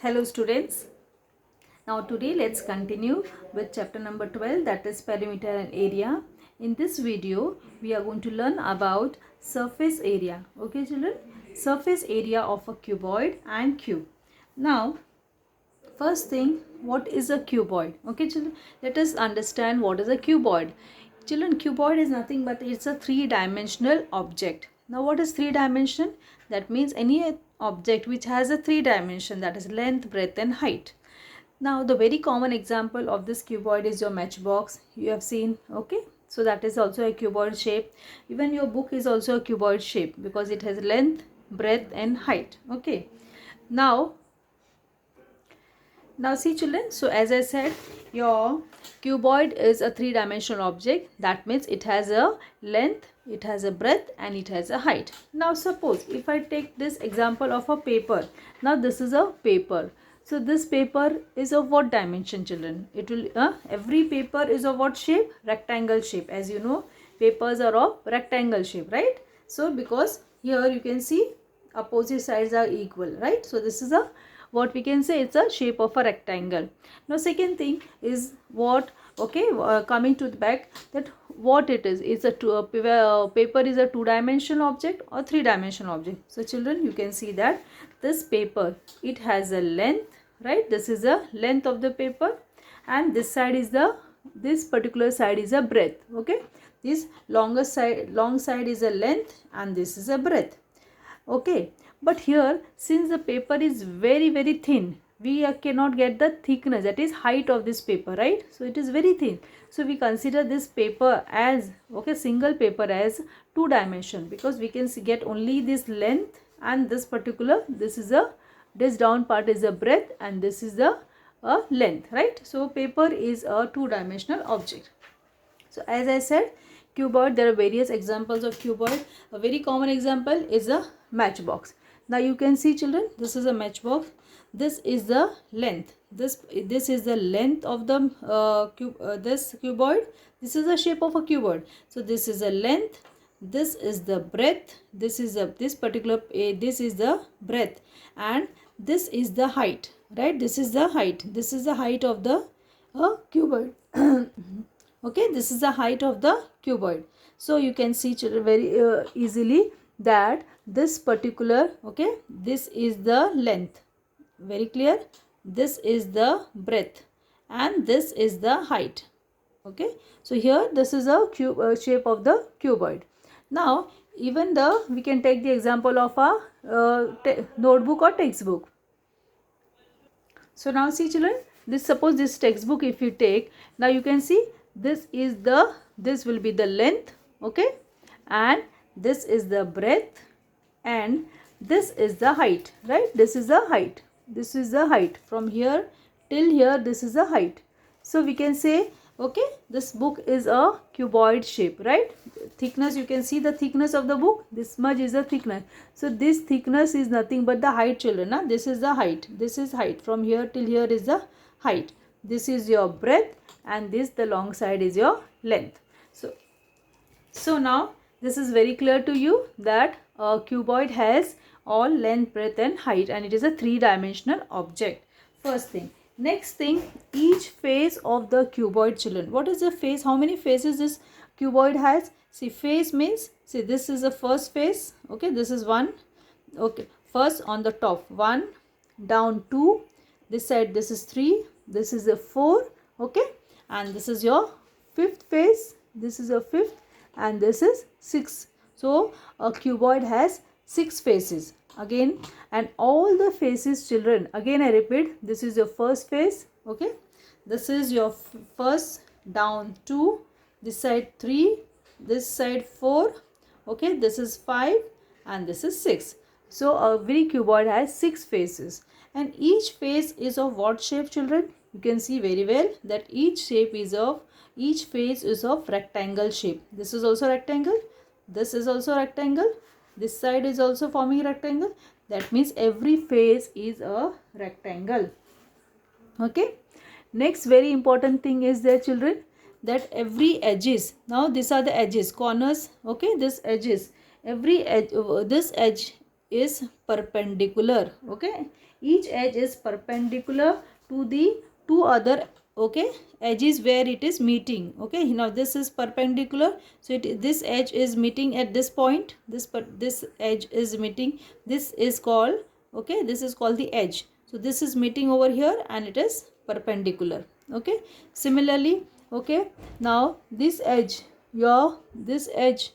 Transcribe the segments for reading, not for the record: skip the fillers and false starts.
Hello students. Now today let's continue with chapter number 12, that is perimeter and area. In this video we are going to learn about surface area. Okay children, surface area of a cuboid and cube. Now first thing, what is a cuboid? Okay children, let us understand what is a cuboid. Children, cuboid is nothing but it's a three-dimensional object. Now what is three-dimension? That means any object which has a three dimension, that is length, breadth and height. Now the very common example of this cuboid is your matchbox. You have seen, okay? So that is also a cuboid shape. Even your book is also a cuboid shape because it has length, breadth and height. Okay. Now see children, so as I said, your cuboid is a three-dimensional object. That means it has a length, it has a breadth and it has a height. Now suppose if I take this example of a paper. Now this is a paper. So this paper is of what dimension children? It will every paper is of what shape? Rectangle shape. As you know, papers are of rectangle shape, right? So because here you can see opposite sides are equal, right? So this is a what we can say, it's a shape of a rectangle. Now second thing is what, okay, coming to the back, that what it is. It's a paper is a two-dimensional object or three-dimensional object. So children, you can see that this paper, it has a length, right? This is the length of the paper and this side is this particular side is a breadth. Okay, this long side is a length and this is a breadth. Okay, but here since the paper is very thin, we cannot get the thickness, that is height of this paper, right? So it is very thin. So we consider this paper as, okay, single paper as two dimension, because we can get only this length and this particular, this down part is a breadth and this is the length, right? So paper is a two-dimensional object. So as I said, cuboid, there are various examples of cuboid. A very common example is a matchbox. Now you can see children, this is a matchbox. This is the length. This is the length of the this cuboid. This is the shape of a cuboid. So this is a length. This is the breadth. This is this is the breadth, and this is the height. Right? This is the height. This is the height of the cuboid. Okay, this is the height of the cuboid. So you can see children very easily that this particular, okay, this is the length, very clear. This is the breadth and this is the height. Okay, so here this is a shape of the cuboid. Now even we can take the example of a notebook or textbook. So now see children, suppose this textbook if you take, now you can see this will be the length, okay, and this is the breadth and this is the height, right? This is the height. This is the height from here till here. This is the height. So we can say, okay, this book is a cuboid shape, right? Thickness, you can see the thickness of the book. This much is the thickness. So this thickness is nothing but the height, children. Huh? This is the height. This is height. From here till here is the height. This is your breadth and the long side is your length. So now this is very clear to you that a cuboid has all length, breadth and height, and it is a three-dimensional object. First thing. Next thing, each face of the cuboid, children. What is the face? How many faces this cuboid has? See, face means, see, this is the first face. Okay, this is one. Okay, first on the top, 1, down 2, this side this is 3, this is a 4, okay, and this is your fifth face. This is a fifth and this is 6. So a cuboid has 6 faces again, and all the faces, children, again I repeat, this is your first face, okay, this is your first, down 2, this side 3, this side 4, okay, this is 5 and this is 6. So every cuboid has 6 faces, and each face is of what shape, children? You can see very well that each face is of rectangle shape. This is also rectangle. This is also rectangle. This side is also forming rectangle. That means every face is a rectangle. Okay. Next very important thing is there, children, that every edges. Now these are the edges, corners. Okay. This edges. Every edge. This edge is perpendicular. Okay. each edge is perpendicular to the two other, okay, edges where it is meeting. Okay, now this is perpendicular, so this edge is meeting at this point, this edge is meeting, this is called, okay, this is called the edge. So this is meeting over here and it is perpendicular. Okay, similarly, okay, now this edge, this edge,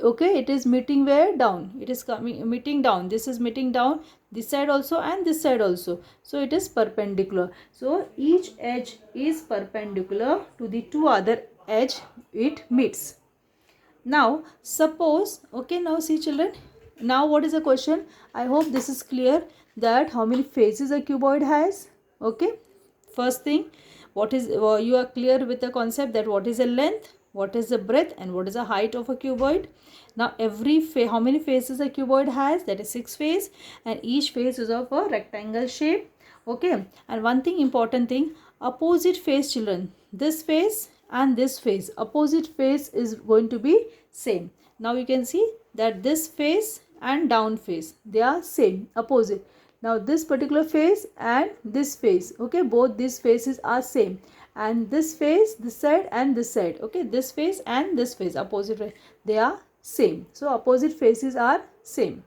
okay, it is meeting where? Down. It is coming meeting down. This is meeting down, this side also and this side also. So it is perpendicular. So each edge is perpendicular to the two other edge it meets. Now suppose, okay, now see children, now what is the question? I hope this is clear, that how many faces a cuboid has. Okay, first thing, what is, you are clear with the concept that what is the length, what is the breadth, and what is the height of a cuboid. Now every how many faces a cuboid has? That is 6 face, and each face is of a rectangle shape. Okay, and one thing, important thing, opposite face children, this face and this face, opposite face is going to be same. Now you can see that this face and down face, they are same, opposite. Now this particular face and this face, okay, both these faces are same, and this face, this side and this side, okay, this face and this face, opposite face, they are same. So opposite faces are same.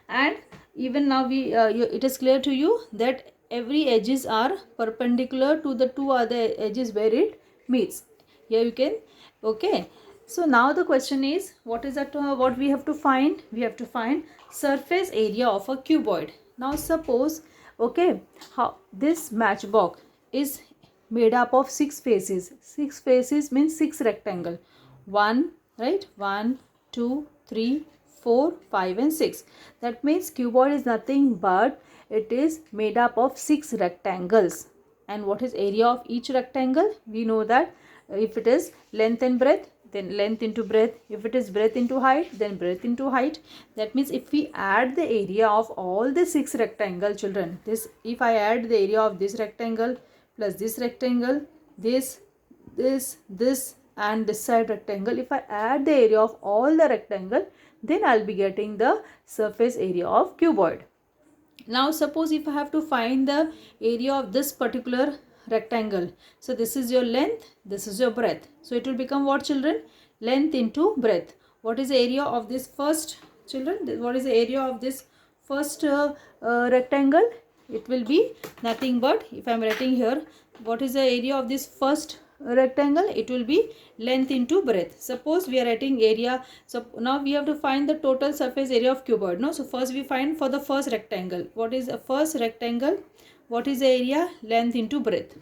And even now we it is clear to you that every edges are perpendicular to the two other edges where it meets. Here you can, okay. So now the question is, what is that, what we have to find? We have to find surface area of a cuboid. Now suppose, okay, how this matchbox is made up of 6 faces. 6 faces means 6 rectangle. 1, right? 1, 2, 3, 4, 5 and 6. That means cuboid is nothing but it is made up of 6 rectangles. And what is area of each rectangle? We know that if it is length and breadth, then length into breadth. If it is breadth into height, then breadth into height. That means if we add the area of all the 6 rectangle children, this, if I add the area of this rectangle plus this rectangle, this and this side rectangle, if I add the area of all the rectangle, then I'll be getting the surface area of cuboid. Now suppose if I have to find the area of this particular rectangle, so this is your length, this is your breadth, so it will become what children? Length into breadth. What is the area of this first, children? What is the area of this first rectangle? It will be nothing but, if I am writing here, what is the area of this first rectangle? It will be length into breadth. Suppose we are writing area, so now we have to find the total surface area of cuboid. No, so first we find for the first rectangle. What is the first rectangle? What is the area? Length into breadth.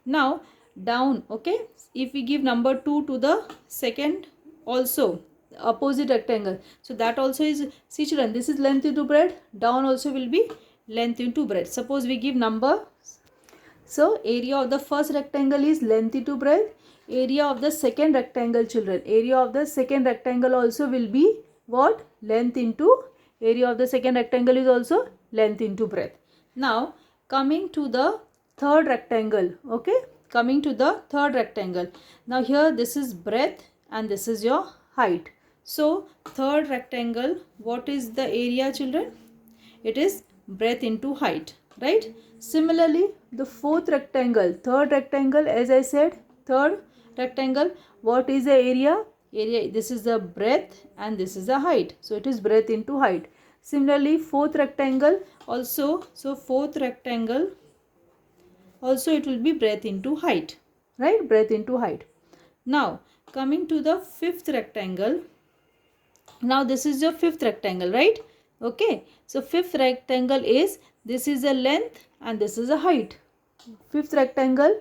Now down, okay, if we give number 2 to the second also opposite rectangle, so that also is, see children, this is length into breadth, down also will be length into breadth. Suppose we give number, so area of the first rectangle is length into breadth, area of the second rectangle children, area of the second rectangle also will be what? Length into, area of the second rectangle is also length into breadth. Now coming to the third rectangle, okay, coming to the third rectangle. Now here this is breadth and this is your height. So third rectangle, what is the area children? It is breadth into height, right? Similarly the fourth rectangle, third rectangle, as I said, third rectangle, what is the area? Area, this is the breadth and this is the height, so it is breadth into height. Similarly fourth rectangle also, so fourth rectangle also it will be breadth into height, right? Breadth into height. Now coming to the fifth rectangle, now this is your fifth rectangle, right? Okay, so fifth rectangle is, this is a length and this is a height. Fifth rectangle,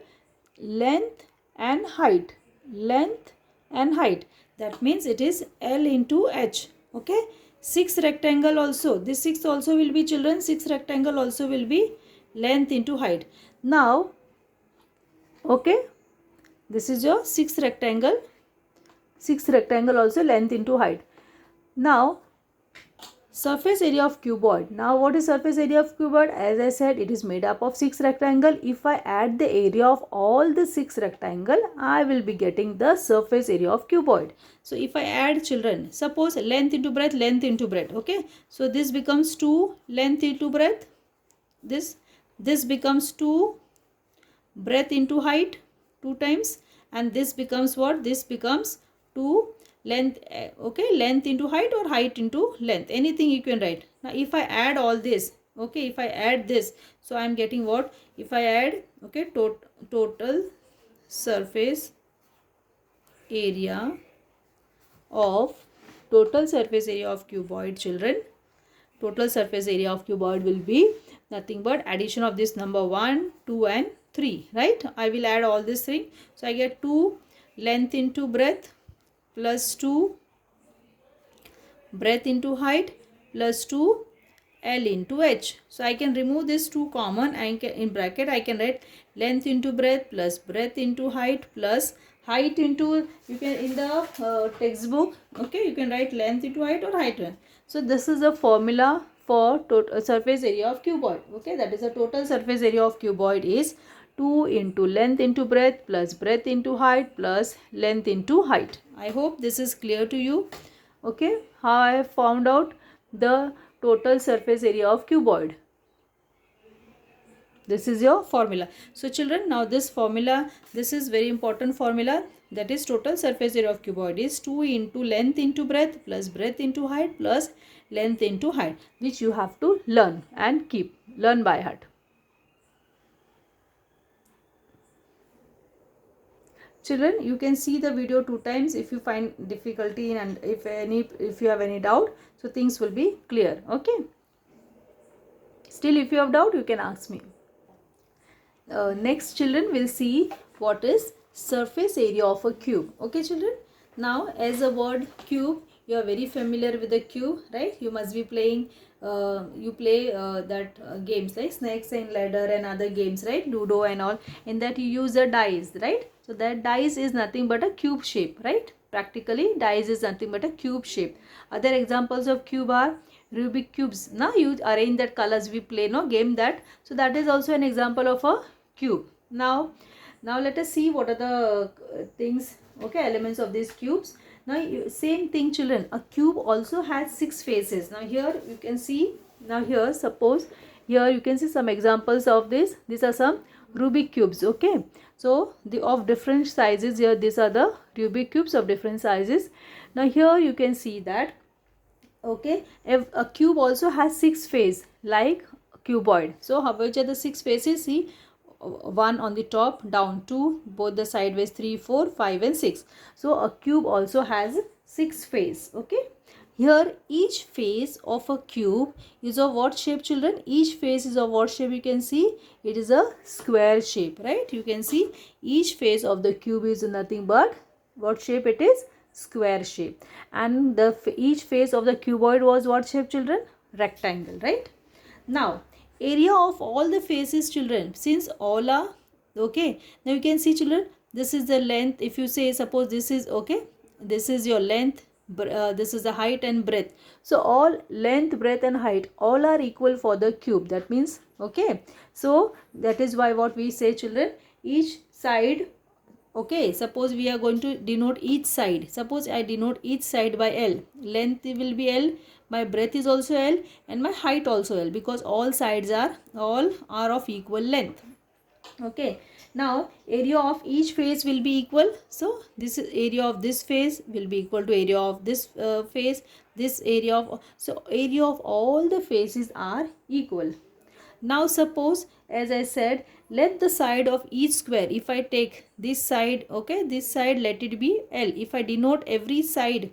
length and height, length and height, that means it is L into H. Okay, sixth rectangle also, this sixth also will be children, sixth rectangle also will be length into height. Now okay, this is your sixth rectangle also length into height. Now surface area of cuboid. Now what is surface area of cuboid? As I said, it is made up of 6 rectangle. If I add the area of all the 6 rectangle, I will be getting the surface area of cuboid. So if I add children, suppose length into breadth, okay, so this becomes 2 length into breadth, this becomes 2 breadth into height 2 times, and this becomes what? This becomes 2 length, okay, length into height or height into length, anything you can write. Now if I add all this, okay, if I add this, so I am getting what? If I add, okay, total surface area of cuboid, children, total surface area of cuboid will be nothing but addition of this number 1, 2 and 3, right? I will add all this thing. So I get 2 length into breadth plus 2 breadth into height plus 2 L into H. So I can remove this 2 common, and in bracket I can write length into breadth plus breadth into height plus height into, you can in the textbook, okay, you can write length into height or height. So this is a formula for total surface area of cuboid, okay, that is the total surface area of cuboid is 2 into length into breadth plus breadth into height plus length into height. I hope this is clear to you. Okay, how I have found out the total surface area of cuboid. This is your formula. So children, now this formula, this is very important formula, that is total surface area of cuboid is 2 into length into breadth plus breadth into height plus length into height, which you have to learn and learn by heart. Children, you can see the video 2 times if you find difficulty and if you have any doubt, so things will be clear. Okay, still if you have doubt, you can ask me. Next, children, will see what is surface area of a cube. Okay children, now as a word cube, you are very familiar with the cube, right? You must be playing you play games like snakes and ladder and other games, right? Ludo and all. In that you use a dice, right? So that dice is nothing but a cube shape, right? Practically dice is nothing but a cube shape. Other examples of cube are Rubik cubes. Now you arrange that colors, we play no game that. So that is also an example of a cube. Now let us see what are the things, okay, elements of these cubes. Now same thing children, a cube also has 6 faces. Now here you can see, now here suppose here you can see some examples of this. These are some Rubik cubes, okay. So the of different sizes here, these are the Rubik cubes of different sizes. Now here you can see that, okay, if a cube also has 6 faces like cuboid. So how which are the 6 faces? See, 1 on the top, down 2, both the sideways 3, 4, 5 and 6. So a cube also has 6 faces, okay. Here each face of a cube is of what shape children? Each face is of what shape? You can see it is a square shape, right? You can see each face of the cube is nothing but what shape it is? Square shape. And each face of the cuboid was what shape children? Rectangle, right? Now area of all the faces children, since all are okay, now you can see children, this is the length. If you say suppose this is okay, this is your length, this is the height and breadth. So all length, breadth and height all are equal for the cube. That means okay, so that is why what we say children, each side, okay, suppose we are going to denote each side. Suppose I denote each side by L. Length will be L, my breadth is also L and my height also L, because all sides are of equal length. Okay, now area of each face will be equal. So this is area of this face will be equal to area of this face. This area of, so area of all the faces are equal. Now suppose, as I said, let the side of each square, if I take this side, okay, this side let it be L. If I denote every side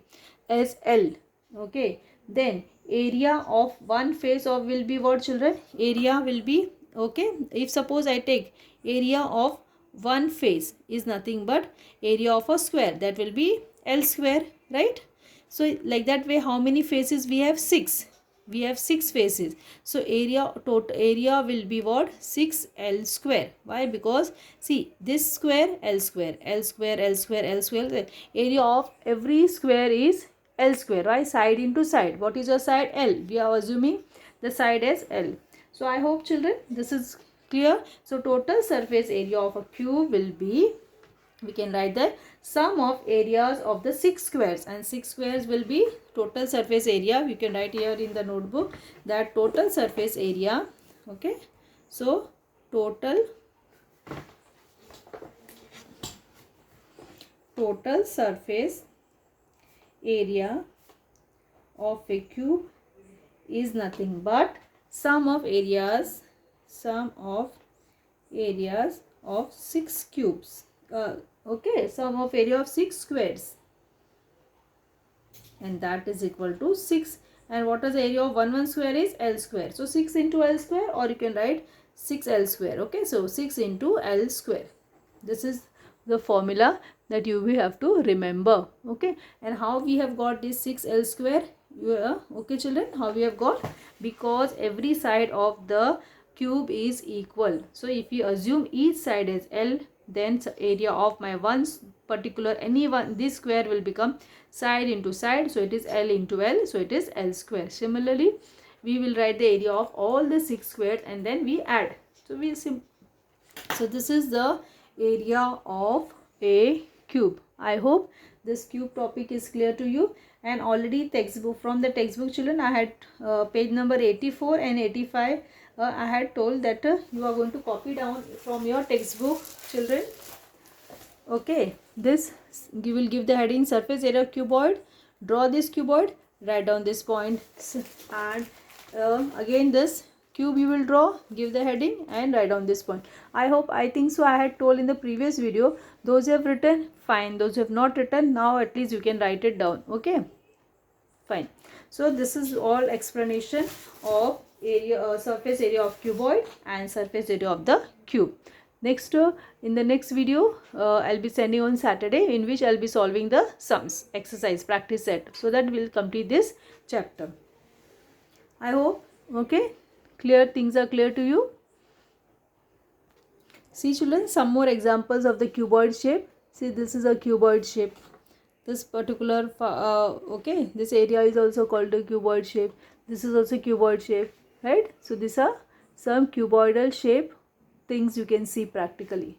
as L, okay, then area of one face of will be what children? Area will be, okay, if suppose I take area of one face is nothing but area of a square, that will be L square, right? So like that way, how many faces we have? 6. We have 6 faces. So total area will be what? 6L square. Why? Because see this square, L square, L square, L square, L square. Area of every square is L square, right? Side into side. What is your side? L. We are assuming the side as L. So I hope children this is clear. So total surface area of a cube will be, we can write the sum of areas of the 6 squares, and 6 squares will be total surface area. We can write here in the notebook that total surface area, okay, So total surface area of a cube is nothing but sum of areas of 6 cubes. Okay, sum of area of 6 squares, and that is equal to 6. And what is the area of 1 square is L square. So 6 into L square, or you can write 6L square. Okay, so 6 into L square. This is the formula that you will have to remember. Okay, and how we have got this 6L square? Okay children, how we have got? Because every side of the cube is equal. So if you assume each side is L, then area of my particular this square will become side into side, so it is L into L, so it is L square. Similarly, we will write the area of all the 6 squares and then we add. So this is the area of a cube. I hope this cube topic is clear to you. And already from the textbook children, I had page number 84 and 85. I had told that you are going to copy down from your textbook children. Okay, this you will give the heading surface area of cuboid. Draw this cuboid, write down this point, and again this cube you will draw, give the heading and write down this point. I think so I had told in the previous video. Those who have written, fine. Those who have not written, now at least you can write it down. Okay, fine. So this is all explanation of surface area of cuboid and surface area of the cube. Next, in the next video, I'll be sending on Saturday, in which I'll be solving the sums exercise practice set, so that we'll complete this chapter. I hope, okay, things are clear to you. See children, some more examples of the cuboid shape. See, this is a cuboid shape. This particular okay, this area is also called a cuboid shape. This is also cuboid shape, right? So these are some cuboidal shape things you can see practically.